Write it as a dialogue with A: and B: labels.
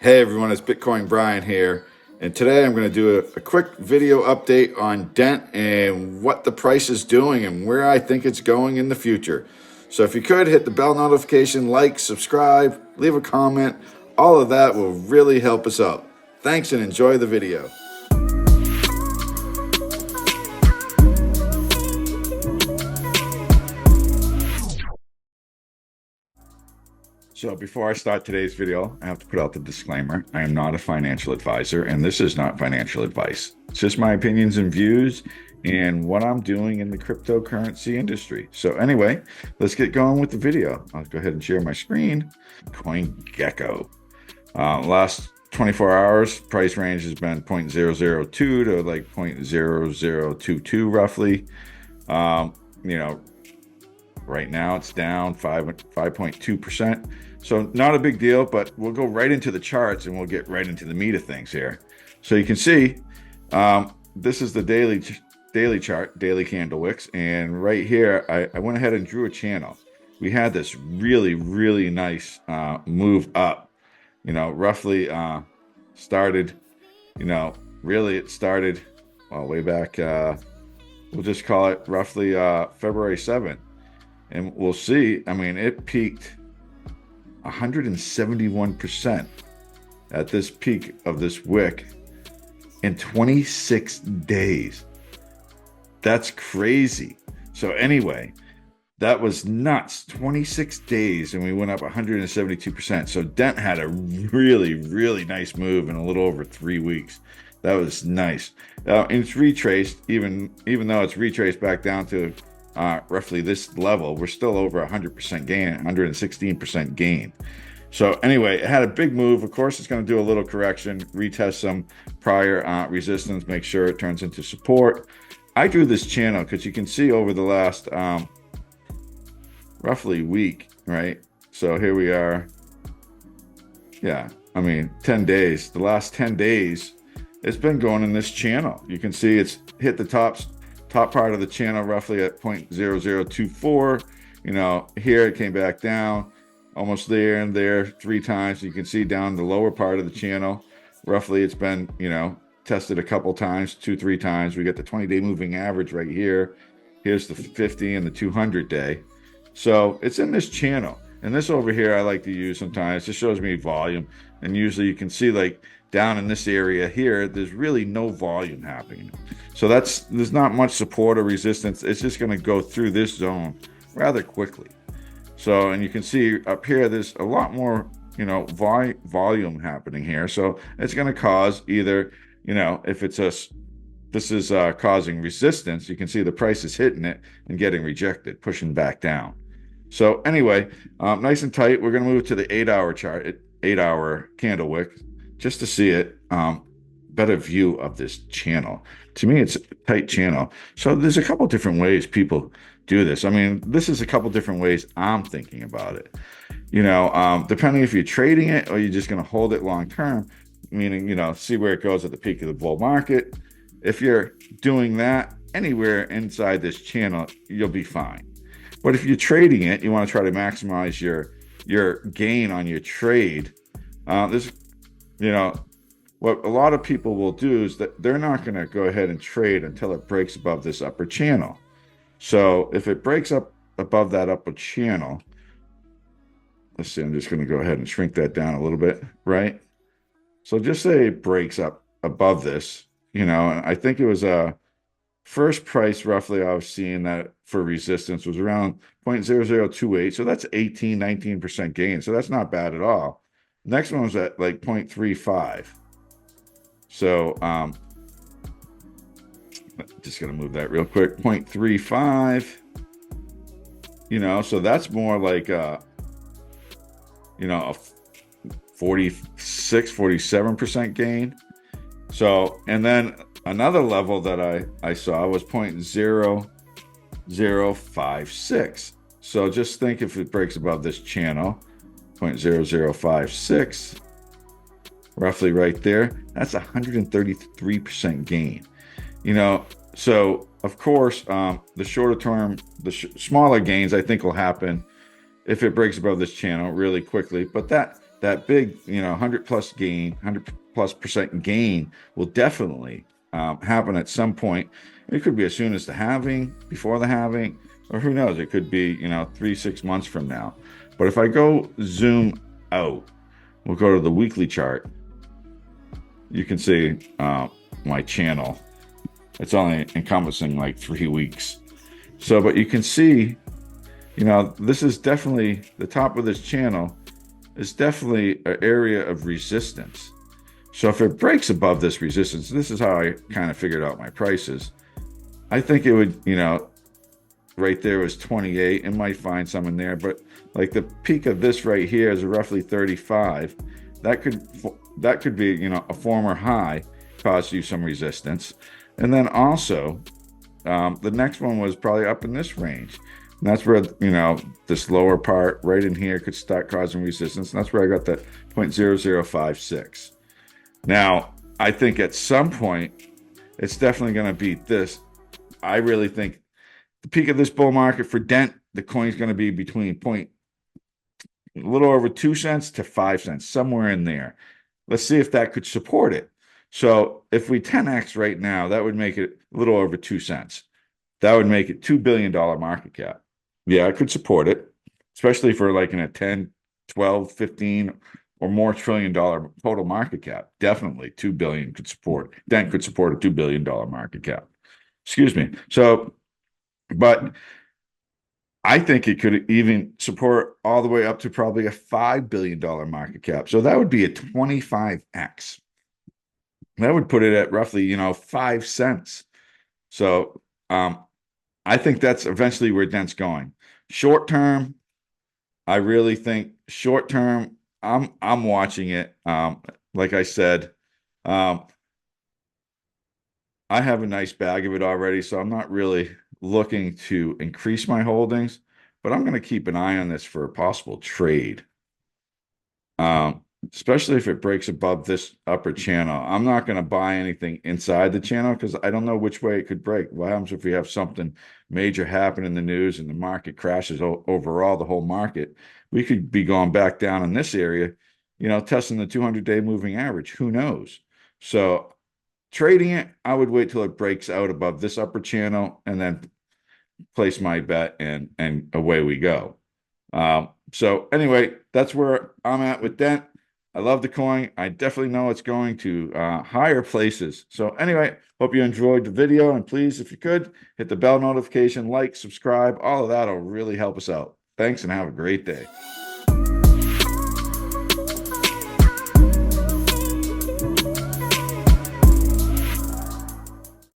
A: Hey everyone, it's Bitcoin Brian here, and today I'm going to do a quick video update on Dent and what the price is doing and where I think it's going in the future. So if you could hit the bell notification, like, subscribe, leave a comment, all of that will really help us out. Thanks and enjoy the video. So before I start today's video, I have to put out the disclaimer. I am not a financial advisor, and this is not financial advice. It's just my opinions and views and what I'm doing in the cryptocurrency industry. So anyway, let's get going with the video. I'll go ahead and share my screen. CoinGecko. Last 24 hours, price range has been 0.002 to like 0.0022 roughly. Right now it's down 5.2%. So not a big deal, but we'll go right into the charts and we'll get right into the meat of things here. So you can see this is the daily chart, daily candle wicks. And right here, I went ahead and drew a channel. We had this really nice move up, roughly started, really it started, well, way back, we'll just call it roughly February 7th. And we'll see, I mean, it peaked 171% at this peak of this wick in 26 days. That's crazy. So anyway, that was nuts. 26 days and we went up 172%. So Dent had a really nice move in a little over 3 weeks. That was nice. And it's retraced, even though it's retraced back down to roughly this level, we're still over 100% gain, 116% gain. So anyway, it had a big move. Of course, it's going to do a little correction, retest some prior resistance, make sure it turns into support. I drew this channel because you can see over the last roughly week, right? So here we are. Yeah, I mean, 10 days. The last 10 days, it's been going in this channel. You can see it's hit the top part of the channel roughly at 0.0024. Here it came back down almost there and there 3 times. You can see down the lower part of the channel roughly it's been tested a couple times, 2-3 times. We got the 20-day moving average right here. Here's the 50 and the 200 day. So it's in this channel, and this over here I like to use sometimes. It shows me volume, and usually you can see like down in this area here, there's really no volume happening. So there's not much support or resistance. It's just going to go through this zone rather quickly. So, and you can see up here, there's a lot more, volume happening here. So it's going to cause either, if it's this is causing resistance, you can see the price is hitting it and getting rejected, pushing back down. So anyway, nice and tight. We're going to move to the 8-hour chart, 8-hour candle wick, just to see it, better view of this channel. To me, it's a tight channel. So there's a couple different ways people do this. I mean, this is a couple different ways I'm thinking about it. Depending if you're trading it or you're just going to hold it long term, meaning, see where it goes at the peak of the bull market. If you're doing that anywhere inside this channel, you'll be fine. But if you're trading it, you want to try to maximize your gain on your trade. What a lot of people will do is that they're not going to go ahead and trade until it breaks above this upper channel. So if it breaks up above that upper channel, let's see, I'm just going to go ahead and shrink that down a little bit, right? So just say it breaks up above this, and I think it was a first price roughly I was seeing that for resistance was around 0.0028. So that's 19% gain. So that's not bad at all. Next one was at like 0.35. So just gonna move that real quick. 0.35. So that's more like a 47% gain. So, and then another level that I saw was 0.0056. So just think if it breaks above this channel, 0.0056, roughly right there, that's 133% gain. So of course, the shorter term, smaller gains I think will happen if it breaks above this channel really quickly. But that that big, 100 plus gain, 100+% gain will definitely happen at some point. It could be as soon as the halving, before the halving, or who knows? It could be, 3, 6 months from now. But if I go zoom out, we'll go to the weekly chart. You can see my channel. It's only encompassing like 3 weeks. So, but you can see, this is definitely the top of this channel is definitely an area of resistance. So if it breaks above this resistance, this is how I kind of figured out my prices. I think it would, right there was 28. It might find some in there, but like the peak of this right here is roughly 35. That could be, a former high, cause you some resistance. And then also, the next one was probably up in this range. And that's where, this lower part right in here could start causing resistance. And that's where I got that 0.0056. Now, I think at some point, it's definitely going to beat this. I really think the peak of this bull market for Dent, the coin's going to be between a little over 2 cents to 5 cents, somewhere in there. Let's see if that could support it. So if we 10x right now, that would make it a little over 2 cents. That would make it $2 billion market cap. Yeah, I could support it, especially for like in a 10, 12, 15 or more $1 trillion total market cap. Definitely 2 billion could support. Dent could support a $2 billion market cap. Excuse me. So, but I think it could even support all the way up to probably a $5 billion market cap. So that would be a 25x. That would put it at roughly, 5 cents. So I think that's eventually where Dent's going. Short term, I really think short term, I'm watching it. Like I said, I have a nice bag of it already, so I'm not really looking to increase my holdings, but I'm going to keep an eye on this for a possible trade. Especially if it breaks above this upper channel. I'm not going to buy anything inside the channel because I don't know which way it could break. What happens if we have something major happen in the news and the market crashes overall, the whole market? We could be going back down in this area, testing the 200-day moving average. Who knows? So trading it, I would wait till it breaks out above this upper channel and then place my bet and away we go. So anyway, that's where I'm at with Dent. I love the coin. I definitely know it's going to higher places. So anyway, hope you enjoyed the video. And please, if you could, hit the bell notification, like, subscribe. All of that will really help us out. Thanks and have a great day.